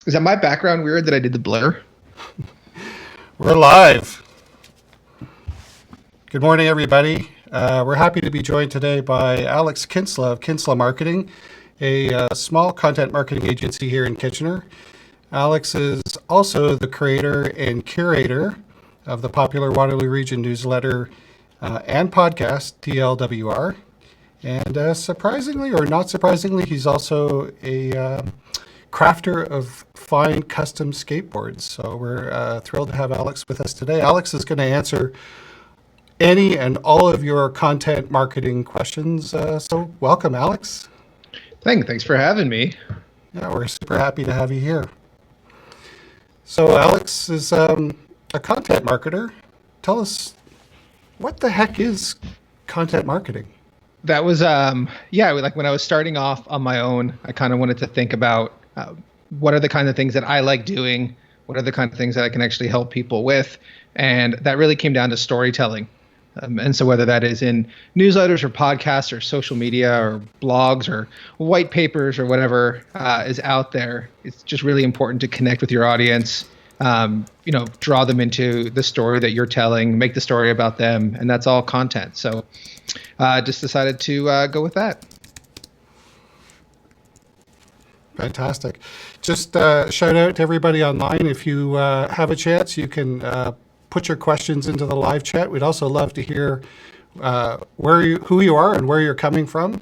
Is that my background weird that I did the blur? We're live. Good morning, everybody. We're happy to be joined today by Alex Kinsella of Kinsella Marketing, a small content marketing agency here in Kitchener. Alex is also the creator and curator of the popular Waterloo Region newsletter and podcast, TLWR. And surprisingly or not surprisingly, he's also a crafter of fine custom skateboards. So we're thrilled to have Alex with us today. Alex is going to answer any and all of your content marketing questions. So welcome, Alex. Thanks for having me. Yeah, we're super happy to have you here. So Alex is a content marketer. Tell us, what the heck is content marketing? That was like when I was starting off on my own, I kind of wanted to think about what are the kind of things that I like doing, what are the kind of things that I can actually help people with, and that really came down to storytelling. And so whether that is in newsletters or podcasts or social media or blogs or white papers or whatever is out there, it's just really important to connect with your audience, draw them into the story that you're telling, make the story about them, and that's all content. So just decided to go with that. Fantastic. Just shout out to everybody online. If you have a chance, you can put your questions into the live chat. We'd also love to hear who you are and where you're coming from.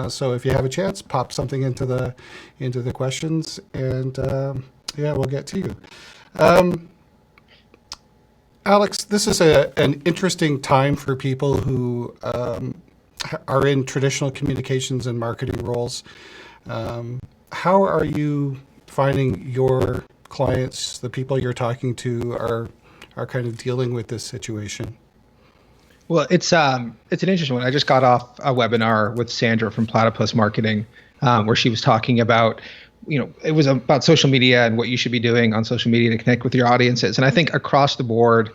So if you have a chance, pop something into the questions, and we'll get to you. Alex, this is an interesting time for people who are in traditional communications and marketing roles. How are you finding your clients, the people you're talking to, are kind of dealing with this situation? Well, it's an interesting one. I just got off a webinar with Sandra from Platypus Marketing, where she was talking about, it was about social media and what you should be doing on social media to connect with your audiences. And I think across the board,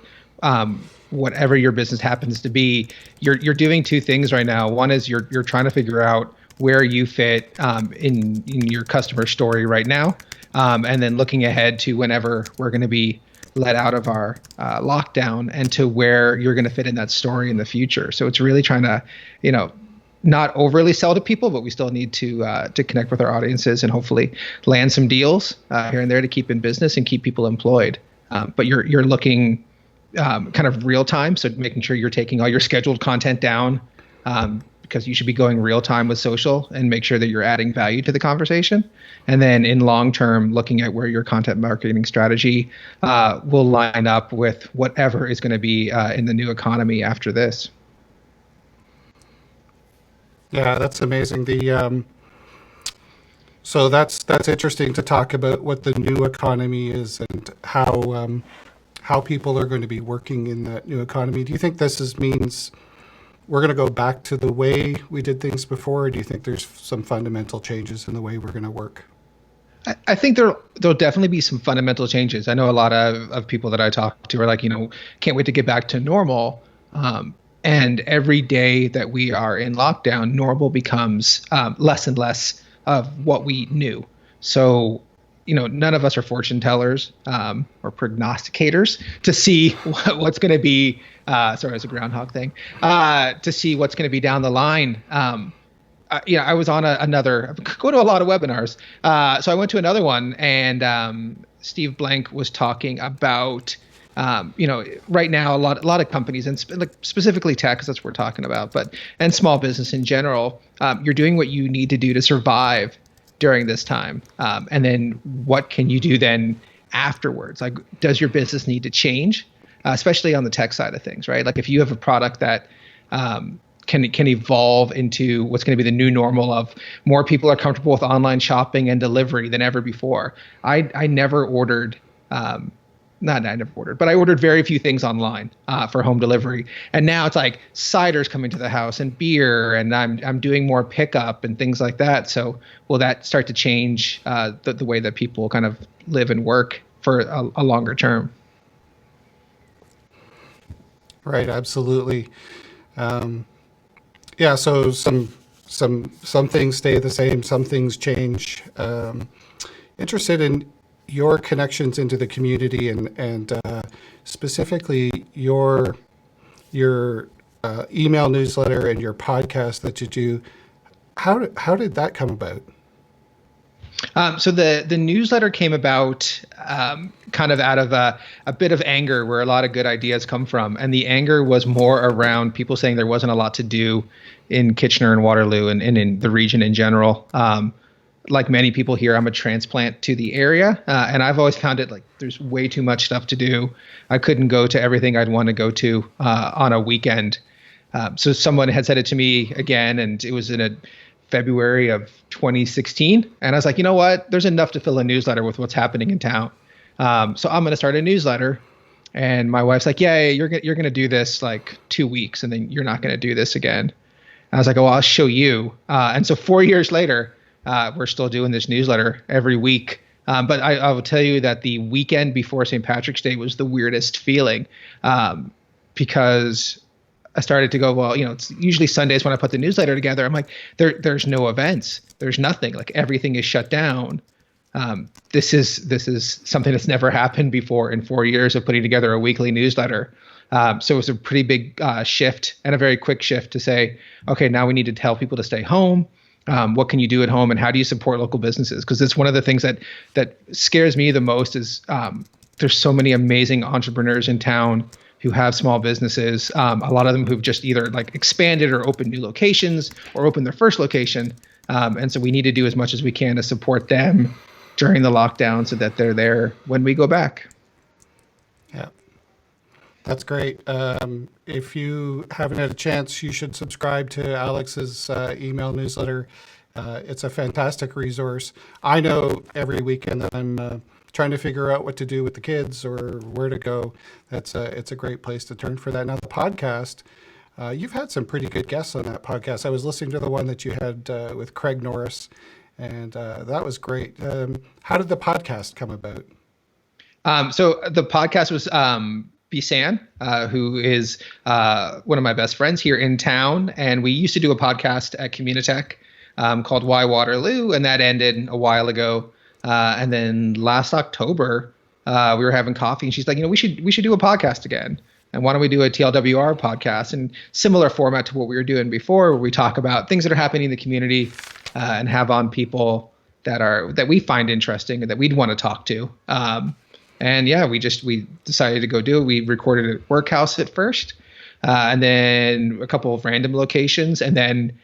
whatever your business happens to be, you're doing two things right now. One is you're trying to figure out where you fit in your customer story right now, and then looking ahead to whenever we're going to be let out of our lockdown and to where you're going to fit in that story in the future. So it's really trying to, not overly sell to people, but we still need to connect with our audiences and hopefully land some deals here and there to keep in business and keep people employed. But you're looking kind of real time, so making sure you're taking all your scheduled content down, because you should be going real time with social and make sure that you're adding value to the conversation. And then in long term, looking at where your content marketing strategy will line up with whatever is going to be in the new economy after this. Yeah, that's amazing. So that's interesting to talk about what the new economy is and how people are going to be working in that new economy. Do you think this means we're going to go back to the way we did things before, or do you think there's some fundamental changes in the way we're going to work? I think there'll definitely be some fundamental changes. I know a lot of people that I talk to are like, can't wait to get back to normal. And every day that we are in lockdown, normal becomes less and less of what we knew. So, none of us are fortune tellers or prognosticators to see what's going to be. Sorry, it's a groundhog thing. To see what's going to be down the line. I was on go to a lot of webinars. So I went to another one, and Steve Blank was talking about, right now a lot of companies, and specifically tech, because that's what we're talking about, and small business in general, you're doing what you need to do to survive during this time. And then what can you do then afterwards? Like, does your business need to change? Especially on the tech side of things, right? Like if you have a product that can evolve into what's going to be the new normal of more people are comfortable with online shopping and delivery than ever before. I never ordered, not I never ordered, but I ordered very few things online for home delivery. And now it's like ciders coming to the house and beer, and I'm doing more pickup and things like that. So will that start to change the way that people kind of live and work for a longer term? Right, absolutely. So some things stay the same, some things change. Interested in your connections into the community and specifically your email newsletter and your podcast that you do. How did that come about? So the newsletter came about kind of out of a bit of anger where a lot of good ideas come from. And the anger was more around people saying there wasn't a lot to do in Kitchener and Waterloo and in the region in general. Like many people here, I'm a transplant to the area. And I've always found it like there's way too much stuff to do. I couldn't go to everything I'd want to go to on a weekend. So someone had said it to me again, and it was in a February of 2016. And I was like, you know what? There's enough to fill a newsletter with what's happening in town. So I'm going to start a newsletter. And my wife's like, yeah, you're going to do this like 2 weeks and then you're not going to do this again. And I was like, oh, I'll show you. And so 4 years later, we're still doing this newsletter every week. But I will tell you that the weekend before St. Patrick's Day was the weirdest feeling because I started to go, well, it's usually Sundays when I put the newsletter together. I'm like, there's no events. There's nothing. Like everything is shut down. This is something that's never happened before in 4 years of putting together a weekly newsletter. So it was a pretty big shift and a very quick shift to say, okay, now we need to tell people to stay home. What can you do at home and how do you support local businesses? Because it's one of the things that scares me the most is there's so many amazing entrepreneurs in town who have small businesses, a lot of them who've just either like expanded or opened new locations or opened their first location. And so we need to do as much as we can to support them during the lockdown so that they're there when we go back. Yeah, that's great. If you haven't had a chance, you should subscribe to Alex's email newsletter. It's a fantastic resource. I know every weekend that I'm trying to figure out what to do with the kids or where to go, it's a great place to turn for that. Now the podcast, you've had some pretty good guests on that podcast. I was listening to the one that you had with Craig Norris, and that was great. How did the podcast come about? So the podcast was Bisan, who is one of my best friends here in town, and we used to do a podcast at Communitech called Why Waterloo, and that ended a while ago. And then last October, we were having coffee and she's like, we should do a podcast again. And why don't we do a TLWR podcast and similar format to what we were doing before, where we talk about things that are happening in the community and have on people that we find interesting and that we'd want to talk to. And yeah, we decided to go do it. We recorded at Workhouse at first, and then a couple of random locations. And then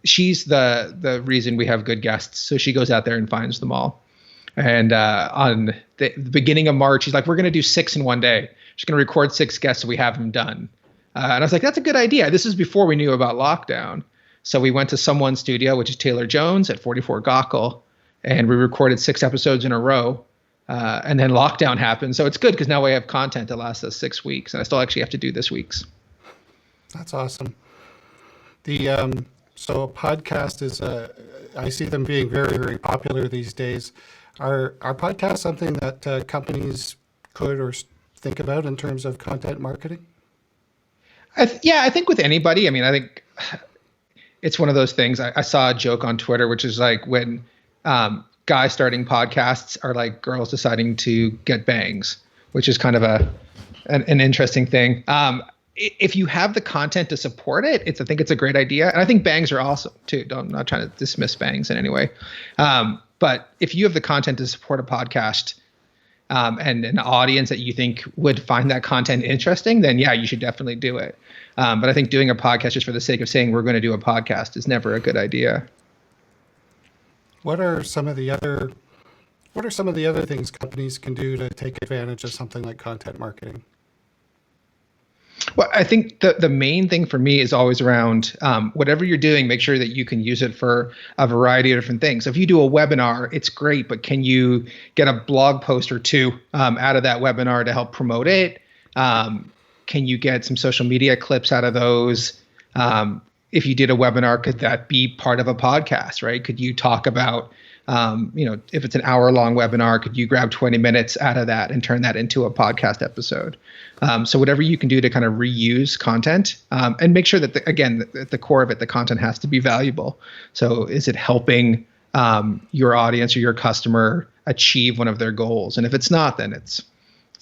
she's the reason we have good guests. So she goes out there and finds them all. And on the beginning of March, she's like, we're going to do 6 in one day. She's going to record 6 guests so we have them done. And I was like, that's a good idea. This is before we knew about lockdown. So we went to someone's studio, which is Taylor Jones at 44 Gawkel, and we recorded 6 episodes in a row. And then lockdown happened. So it's good because now we have content that lasts us 6 weeks. And I still actually have to do this week's. That's awesome. So a podcast is, I see them being very, very popular these days. Are podcasts something that companies could or think about in terms of content marketing? I think with anybody, I think it's one of those things. I saw a joke on Twitter, which is like when guys starting podcasts are like girls deciding to get bangs, which is kind of an interesting thing. If you have the content to support it, I think it's a great idea. And I think bangs are awesome too. I'm not trying to dismiss bangs in any way. But if you have the content to support a podcast and an audience that you think would find that content interesting, then yeah, you should definitely do it. But I think doing a podcast just for the sake of saying we're going to do a podcast is never a good idea. What are some of the other things companies can do to take advantage of something like content marketing? Well, I think the main thing for me is always around whatever you're doing, make sure that you can use it for a variety of different things. So if you do a webinar, it's great, but can you get a blog post or 2 out of that webinar to help promote it? Can you get some social media clips out of those? If you did a webinar, could that be part of a podcast, right? Could you talk about, if it's an hour-long webinar, could you grab 20 minutes out of that and turn that into a podcast episode? So whatever you can do to kind of reuse content and make sure that, at the core of it, the content has to be valuable. So is it helping your audience or your customer achieve one of their goals. And if it's not, then it's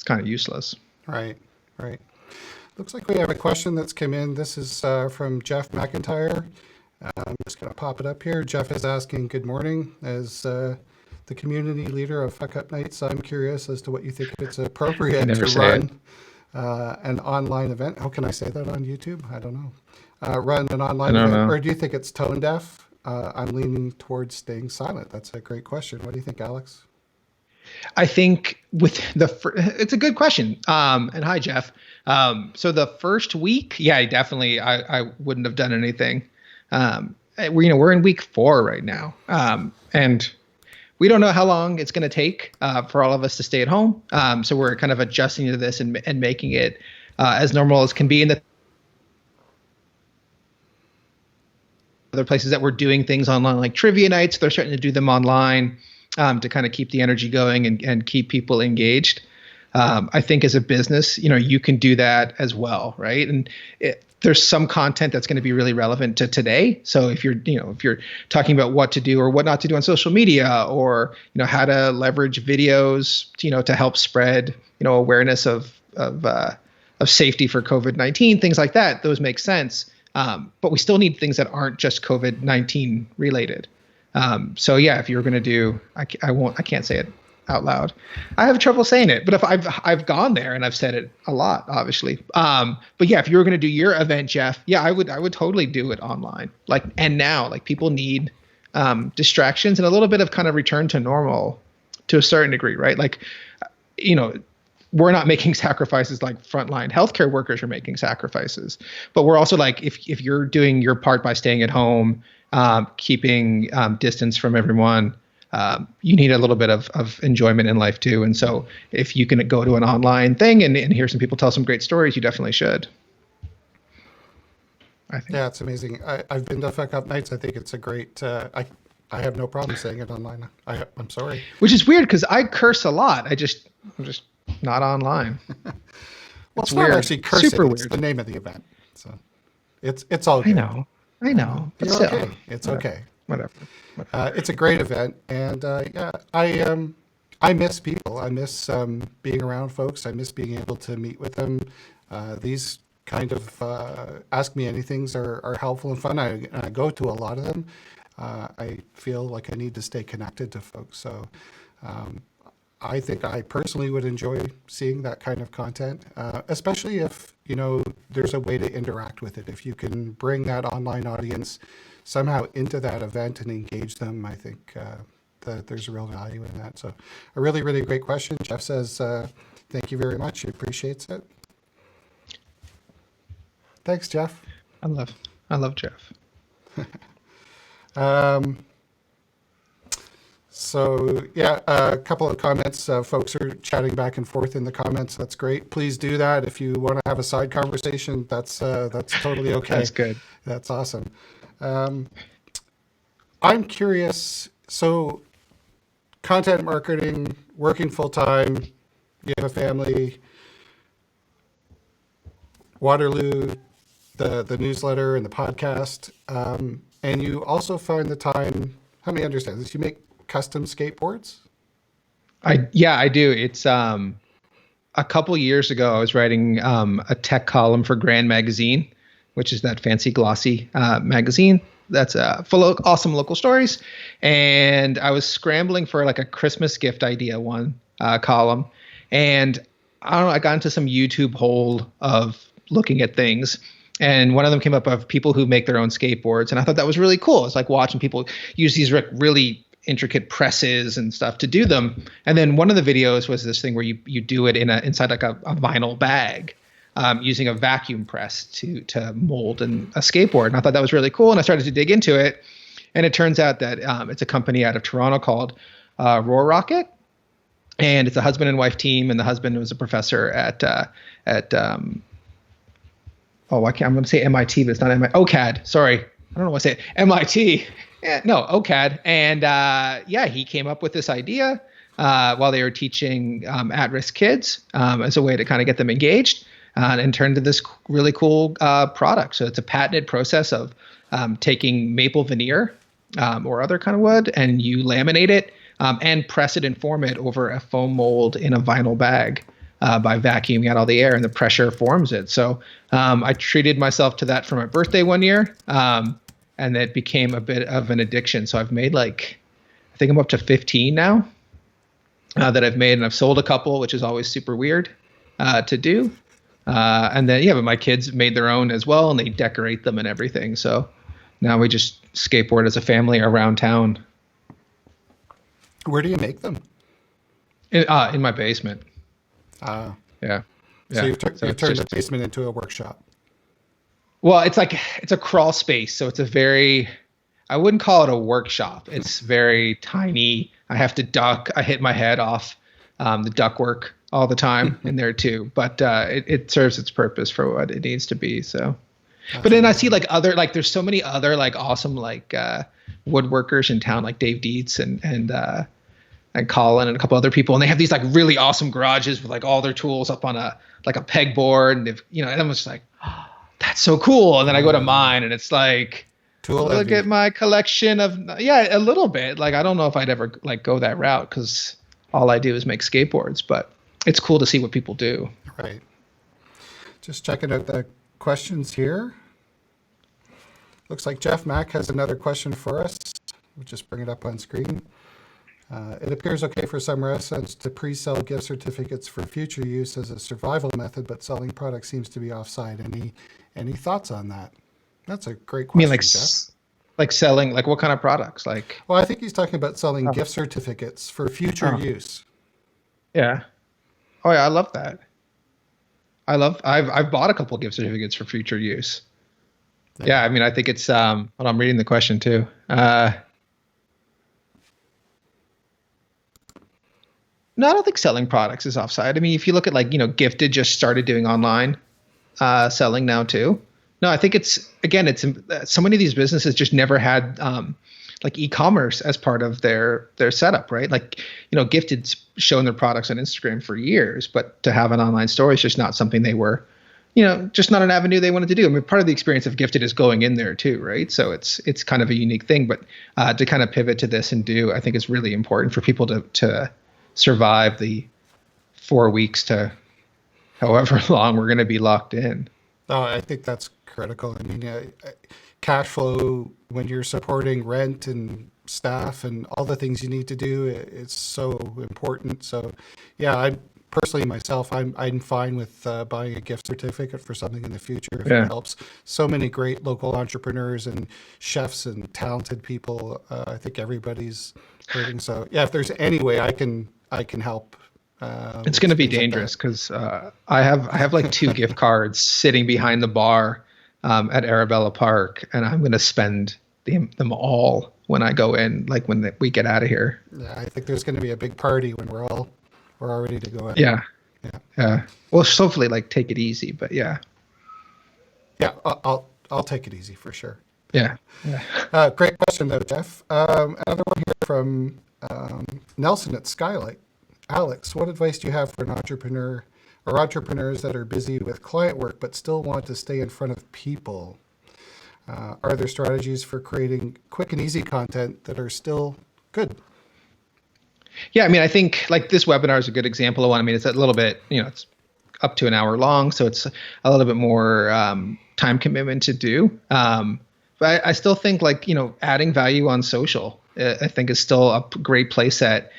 kind of useless. Right, right. Looks like we have a question that's come in. This is from Jeff McIntyre. I'm just going to pop it up here. Jeff is asking, good morning. As the community leader of Fuck Up Nights, I'm curious as to what you think it's appropriate to run an online event. How can I say that on YouTube? I don't know. Run an online event, or do you think it's tone deaf? I'm leaning towards staying silent. That's a great question. What do you think, Alex? I think it's a good question. And hi, Jeff. So the first week, yeah, definitely, I wouldn't have done anything. We're in week 4 right now. And we don't know how long it's going to take for all of us to stay at home. So we're kind of adjusting to this and making it as normal as can be. And the other places that we're doing things online, like trivia nights, they're starting to do them online to kind of keep the energy going and keep people engaged. I think as a business, you can do that as well, right? And there's some content that's going to be really relevant to today. So if you're talking about what to do or what not to do on social media, or how to leverage videos, to help spread awareness of safety for COVID-19, things like that, those make sense. But we still need things that aren't just COVID-19 related. So yeah, if you're going to do, I can't say it out loud. I have trouble saying it, but if I've gone there and I've said it a lot, obviously. But yeah, if you were going to do your event, Jeff, yeah, I would totally do it online. And now people need distractions and a little bit of kind of return to normal to a certain degree, right? We're not making sacrifices like frontline healthcare workers are making sacrifices, but we're also if you're doing your part by staying at home, keeping distance from everyone, you need a little bit of enjoyment in life too. And so if you can go to an online thing and hear some people tell some great stories, you definitely should. I think. Yeah, it's amazing. I've been to Fuck Up Nights. I think it's a great, I have no problem saying it online. I'm sorry. Which is weird because I curse a lot. I'm just not online. Well, it's not actually cursing. Super weird. It's the name of the event. So it's all good. I know. It's okay. It's okay. Whatever. It's a great event, and yeah, I miss people. I miss being around folks. I miss being able to meet with them. These kind of ask me anythings are helpful and fun. I go to a lot of them. I feel like I need to stay connected to folks. So I think I personally would enjoy seeing that kind of content, especially if there's a way to interact with it. If you can bring that online audience somehow into that event and engage them, I think that there's a real value in that. So a really, really great question. Jeff says, thank you very much. He appreciates it. Thanks, Jeff. I love Jeff. So yeah, a couple of comments. Folks are chatting back and forth in the comments. That's great. Please do that. If you want to have a side conversation, that's totally okay. That's good. That's awesome. I'm curious. So content marketing, working full time, you have a family, Waterloo, the newsletter and the podcast, and you also find the time. Help me understand this. You make custom skateboards? I do. It's a couple years ago I was writing a tech column for Grand Magazine, which is that fancy glossy magazine that's full of awesome local stories. And I was scrambling for a Christmas gift idea column. And I don't know, I got into some YouTube hole of looking at things. And one of them came up of people who make their own skateboards. And I thought that was really cool. It's like watching people use these really intricate presses and stuff to do them. And then one of the videos was this thing where you do it inside a vinyl bag using a vacuum press to mold a skateboard. And I thought that was really cool. And I started to dig into it. And it turns out that it's a company out of Toronto called Roar Rocket. And it's a husband and wife team. And the husband was a professor at I'm going to say MIT, but it's not MIT. OCAD. Sorry. I don't know what to say. MIT. OCAD. And he came up with this idea while they were teaching at-risk kids as a way to kind of get them engaged and turned into this really cool product. So it's a patented process of taking maple veneer or other kind of wood, and you laminate it and press it and form it over a foam mold in a vinyl bag by vacuuming out all the air, and the pressure forms it. So I treated myself to that for my birthday one year, and it became a bit of an addiction. So I've made I think I'm up to 15 now that I've made, and I've sold a couple, which is always super weird to do. And then, but my kids made their own as well, and they decorate them and everything. So now we just skateboard as a family around town. Where do you make them? In my basement. Yeah. So you've turned the basement into a workshop. Well, it's a crawl space. So it's I wouldn't call it a workshop. It's very tiny. I have to duck. I hit my head off the ductwork all the time in there too. But it serves its purpose for what it needs to be. So, but then I see there's so many other awesome woodworkers in town, like Dave Dietz and Colin and a couple other people, and they have these really awesome garages with all their tools up on a pegboard, and they've and I'm just like, oh, that's so cool. And then I go to mine, and it's look at my collection of a little bit. I don't know if I'd ever go that route, because all I do is make skateboards, but it's cool to see what people do. Right. Just checking out the questions here. Looks like Jeff Mack has another question for us. We'll just bring it up on screen. It appears okay for some restaurants to pre-sell gift certificates for future use as a survival method, but selling products seems to be offside. Any thoughts on that? That's a great question, Jeff. Selling, what kind of products? Well, I think he's talking about selling gift certificates for future use. Yeah. Oh yeah, I love that. I've bought a couple of gift certificates for future use. Yeah, I think it's I'm reading the question too. No, I don't think selling products is offside. If you look at Gifted just started doing online selling now too. No, I think it's so many of these businesses just never had e-commerce as part of their setup, right? Gifted's shown their products on Instagram for years, but to have an online store is just not something they were, just not an avenue they wanted to do. Part of the experience of Gifted is going in there too, right? So it's kind of a unique thing, but to kind of pivot to this and I think it's really important for people to survive the 4 weeks to however long we're going to be locked in. Oh, I think that's critical. Cash flow, when you're supporting rent and staff and all the things you need to do, it's so important. So yeah, I personally myself, I'm fine with buying a gift certificate for something in the future if it helps so many great local entrepreneurs and chefs and talented people. I think everybody's hurting. So yeah, if there's any way I can help. It's going to be dangerous because I have 2 gift cards sitting behind the bar at Arabella Park, and I'm going to spend them all when I go in, when we get out of here. Yeah, I think there's going to be a big party when we're all ready to go in. Yeah. Well, hopefully, take it easy, but yeah. Yeah, I'll take it easy for sure. Yeah. Great question though, Jeff. Another one here from Nelson at Skylight. Alex, what advice do you have for an entrepreneur or entrepreneurs that are busy with client work but still want to stay in front of people? Are there strategies for creating quick and easy content that are still good? Yeah, I think this webinar is a good example of one. It's a little bit, it's up to an hour long, so it's a little bit more time commitment to do. But I still think adding value on social, I think is still a great place at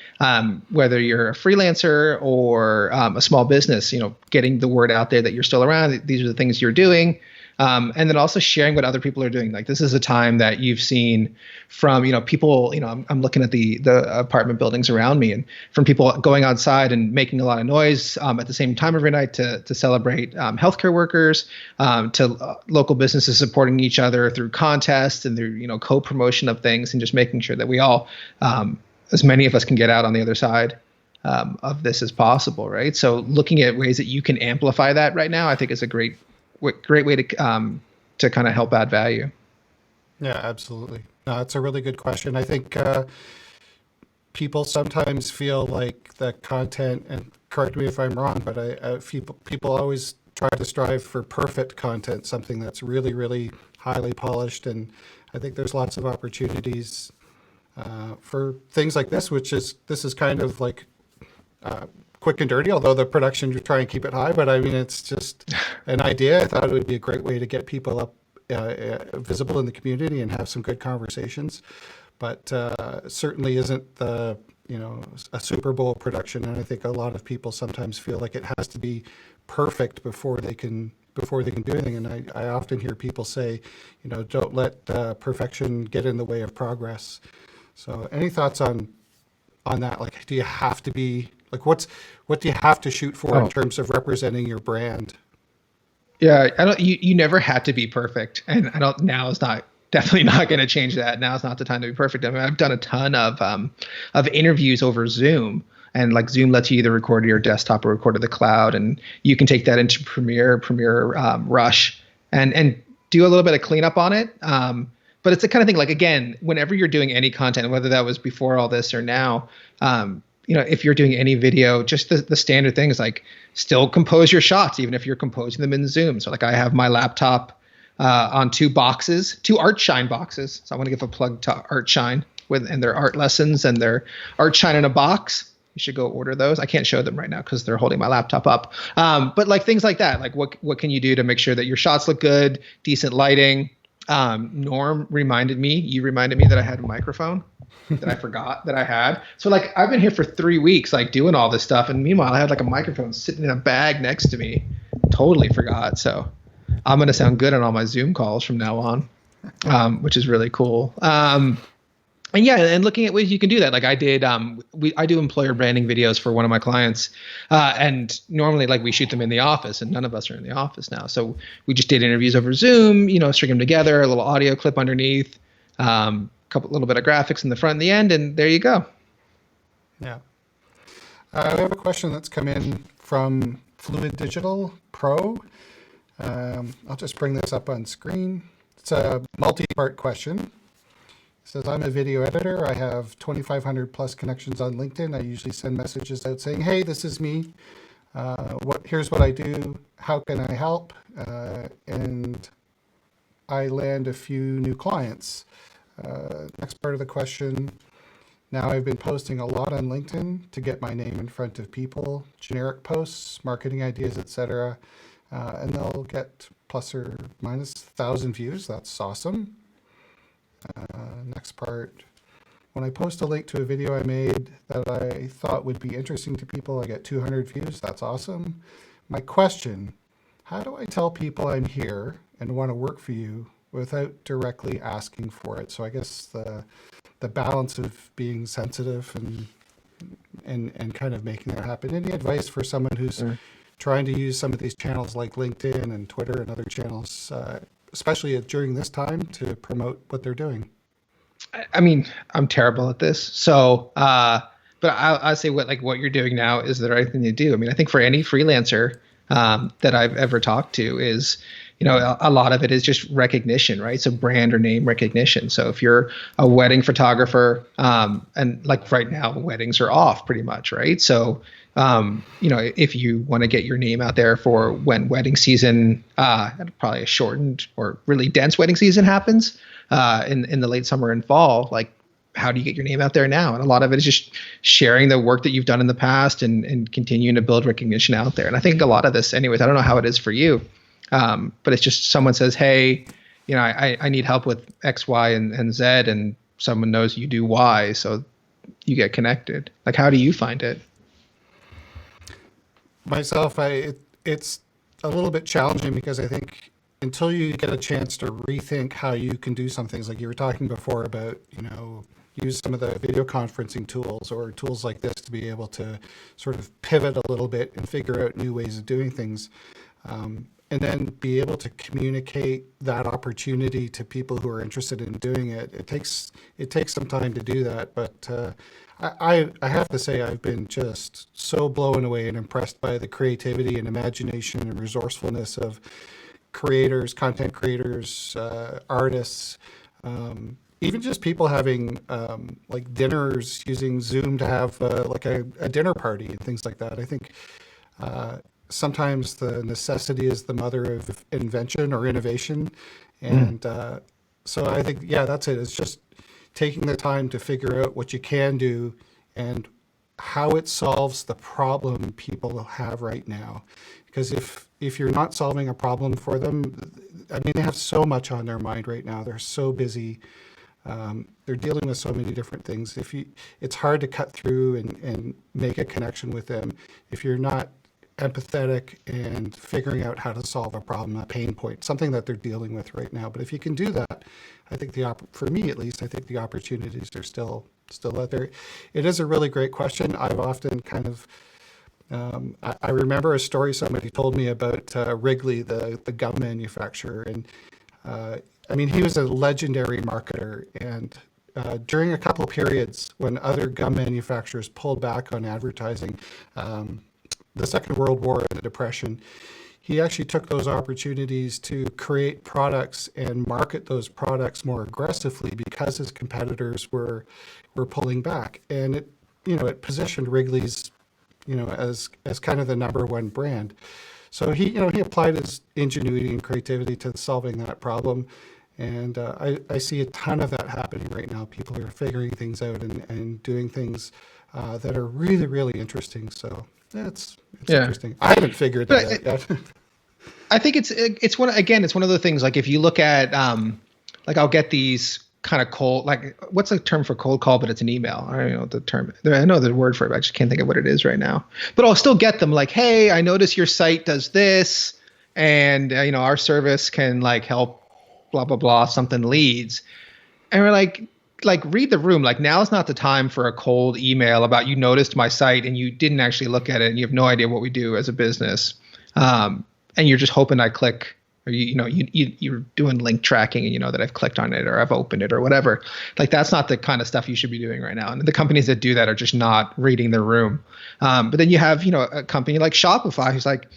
whether you're a freelancer or a small business, getting the word out there that you're still around. These are the things you're doing. And then also sharing what other people are doing. This is a time that you've seen from, people, I'm looking at the apartment buildings around me, and from people going outside and making a lot of noise at the same time every night to celebrate healthcare workers, to local businesses supporting each other through contests and through, co-promotion of things, and just making sure that we all, as many of us can get out on the other side of this as possible, right? So looking at ways that you can amplify that right now, I think is a great way to kind of help add value. Yeah, absolutely. No, it's a really good question. I think people sometimes feel like the content, and correct me if I'm wrong, but people always try to strive for perfect content, something that's really, really highly polished. And I think there's lots of opportunities for things like this is kind of like quick and dirty, although the production you try and keep it high. But I mean, it's just an idea. I thought it would be a great way to get people up visible in the community and have some good conversations. But certainly isn't the a Super Bowl production. And I think a lot of people sometimes feel like it has to be perfect before they can do anything. And I often hear people say, don't let perfection get in the way of progress. So any thoughts on that? Like, do you have to be like, what do you have to shoot for in terms of representing your brand? Yeah, I don't. You never had to be perfect, and I don't. Now is not definitely not going to change that. Now is not the time to be perfect. I mean, I've done a ton of interviews over Zoom, and like Zoom lets you either record to your desktop or record to the cloud, and you can take that into Premiere, Rush, and do a little bit of cleanup on it. But it's the kind of thing, like, again, whenever you're doing any content, whether that was before all this or now, if you're doing any video, just the standard things like still compose your shots, even if you're composing them in Zoom. So like I have my laptop on two ArtShine boxes. So I want to give a plug to ArtShine and their art lessons and their ArtShine in a box. You should go order those. I can't show them right now because they're holding my laptop up. But like things like that, like what can you do to make sure that your shots look good, decent lighting? You reminded me that I had a microphone that I forgot that I had. So like I've been here for 3 weeks, like doing all this stuff. And meanwhile, I had like a microphone sitting in a bag next to me. Totally forgot. So I'm going to sound good on all my Zoom calls from now on, which is really cool. And yeah, and looking at ways you can do that. Like I did, I do employer branding videos for one of my clients. And normally like we shoot them in the office and none of us are in the office now. So we just did interviews over Zoom, string them together, a little audio clip underneath, little bit of graphics in the front and the end, and there you go. Yeah. We have a question that's come in from Fluid Digital Pro. I'll just bring this up on screen. It's a multi-part question. It says, I'm a video editor. I have 2,500 plus connections on LinkedIn. I usually send messages out saying, hey, this is me. Here's what I do. How can I help? And I land a few new clients. Next part of the question. Now I've been posting a lot on LinkedIn to get my name in front of people, generic posts, marketing ideas, etc. And they'll get plus or minus 1,000 views. That's awesome. Next part. When I post a link to a video I made that I thought would be interesting to people, I get 200 views. That's awesome. My question, how do I tell people I'm here and want to work for you without directly asking for it? So I guess the balance of being sensitive and kind of making that happen. Any advice for someone who's trying to use some of these channels like LinkedIn and Twitter and other channels, especially during this time, to promote what they're doing? I mean, I'm terrible at this. So, but I say what you're doing now is the right thing to do. I mean, I think for any freelancer that I've ever talked to is, a lot of it is just recognition, right? So brand or name recognition. So if you're a wedding photographer, and like right now, weddings are off pretty much, right? So, if you want to get your name out there for when wedding season, probably a shortened or really dense wedding season happens, in the late summer and fall, like how do you get your name out there now? And a lot of it is just sharing the work that you've done in the past and continuing to build recognition out there. And I think a lot of this, anyways, I don't know how it is for you, but it's just someone says, hey, I need help with X, Y, and Z, and someone knows you do Y, so you get connected. Like, how do you find it? Myself, it's a little bit challenging because I think until you get a chance to rethink how you can do some things, like you were talking before about, use some of the video conferencing tools or tools like this to be able to sort of pivot a little bit and figure out new ways of doing things. And then be able to communicate that opportunity to people who are interested in doing it. It takes some time to do that, but I have to say I've been just so blown away and impressed by the creativity and imagination and resourcefulness of creators, content creators, artists, even just people having like dinners using Zoom to have like a dinner party and things like that. I think sometimes the necessity is the mother of invention or innovation. And so I think, yeah, that's it. It's just taking the time to figure out what you can do and how it solves the problem people have right now. Because if you're not solving a problem for them, I mean, they have so much on their mind right now. They're so busy. They're dealing with so many different things. It's hard to cut through and make a connection with them if you're not empathetic and figuring out how to solve a problem, a pain point, something that they're dealing with right now. But if you can do that, I think for me at least, I think the opportunities are still out there. It is a really great question. I've often kind of I remember a story somebody told me about Wrigley, the gum manufacturer, and I mean, he was a legendary marketer, and during a couple of periods when other gum manufacturers pulled back on advertising, the Second World War and the Depression, he actually took those opportunities to create products and market those products more aggressively because his competitors were pulling back, and it positioned Wrigley's as kind of the number one brand. So he applied his ingenuity and creativity to solving that problem. And I see a ton of that happening right now. People are figuring things out and doing things that are really, really interesting. So it's interesting. I haven't figured that out yet. I think it's one of the things, like if you look at like I'll get these kind of cold, like what's the term for cold call, but it's an email. I don't know the term. I know the word for it, but I just can't think of what it is right now. But I'll still get them like, hey, I notice your site does this, and our service can like help blah blah blah, something leads. And we're like read the room. Like, now's not the time for a cold email about you noticed my site and you didn't actually look at it and you have no idea what we do as a business, and you're just hoping I click, or you're doing link tracking and that I've clicked on it or I've opened it or whatever. Like, that's not the kind of stuff you should be doing right now. And the companies that do that are just not reading their room. But then you have a company like Shopify who's like,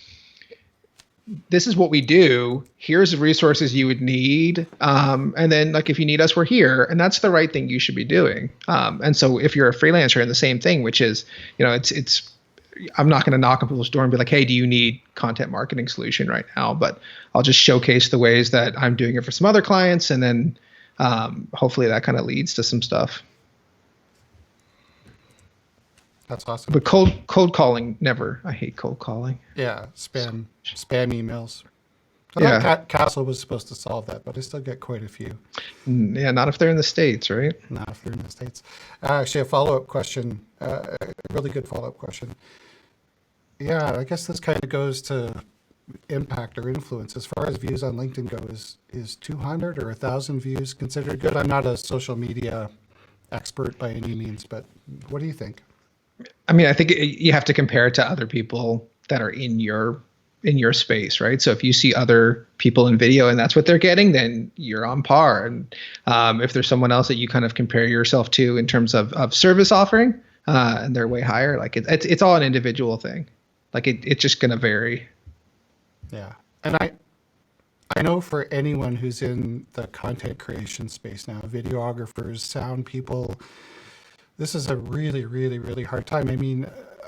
this is what we do. Here's the resources you would need. And then like, if you need us, we're here. And that's the right thing you should be doing. And so if you're a freelancer, and the same thing, which is, it's I'm not going to knock on people's door and be like, hey, do you need content marketing solution right now? But I'll just showcase the ways that I'm doing it for some other clients. And then hopefully that kind of leads to some stuff. That's awesome. But cold calling, never. I hate cold calling. Yeah, spam emails. Yeah. Castle was supposed to solve that, but I still get quite a few. Yeah, not if they're in the States, right? Not if they're in the States. Actually, a follow-up question, a really good follow-up question. Yeah, I guess this kind of goes to impact or influence. As far as views on LinkedIn go, is 200 or 1,000 views considered good? I'm not a social media expert by any means, but what do you think? I mean, I think you have to compare it to other people that are in your space, right? So if you see other people in video and that's what they're getting, then you're on par. And if there's someone else that you kind of compare yourself to in terms of service offering, and they're way higher, like it's all an individual thing. Like it's just going to vary. Yeah. And I know for anyone who's in the content creation space now, videographers, sound people, this is a really, really, really hard time. I mean,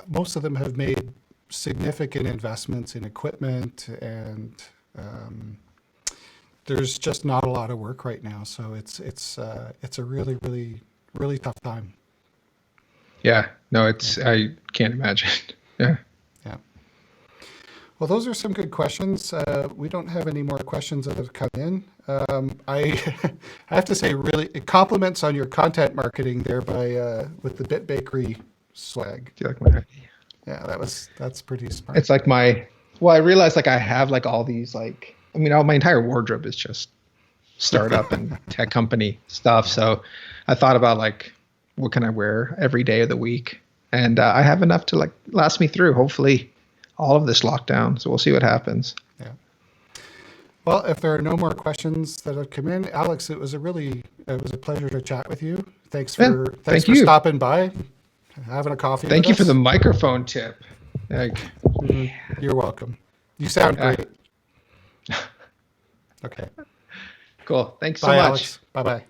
most of them have made significant investments in equipment, and there's just not a lot of work right now. So it's a really, really, really tough time. Yeah, no, I can't imagine. Yeah. Yeah. Well, those are some good questions. We don't have any more questions that have come in. I have to say, really, compliments on your content marketing there with the Bit Bakery swag. Do you like my idea? Yeah, that's pretty smart. It's like I realized like I have like all these like, I mean, my entire wardrobe is just startup and tech company stuff. So I thought about like, what can I wear every day of the week? And I have enough to like last me through, hopefully, all of this lockdown. So we'll see what happens. Yeah. Well, if there are no more questions that have come in, Alex, it was a pleasure to chat with you. Thanks for stopping by. Having a coffee. Thank you for the microphone tip. You're welcome. You sound great. Okay. Cool. Thanks so much. Bye, Alex. Bye-bye.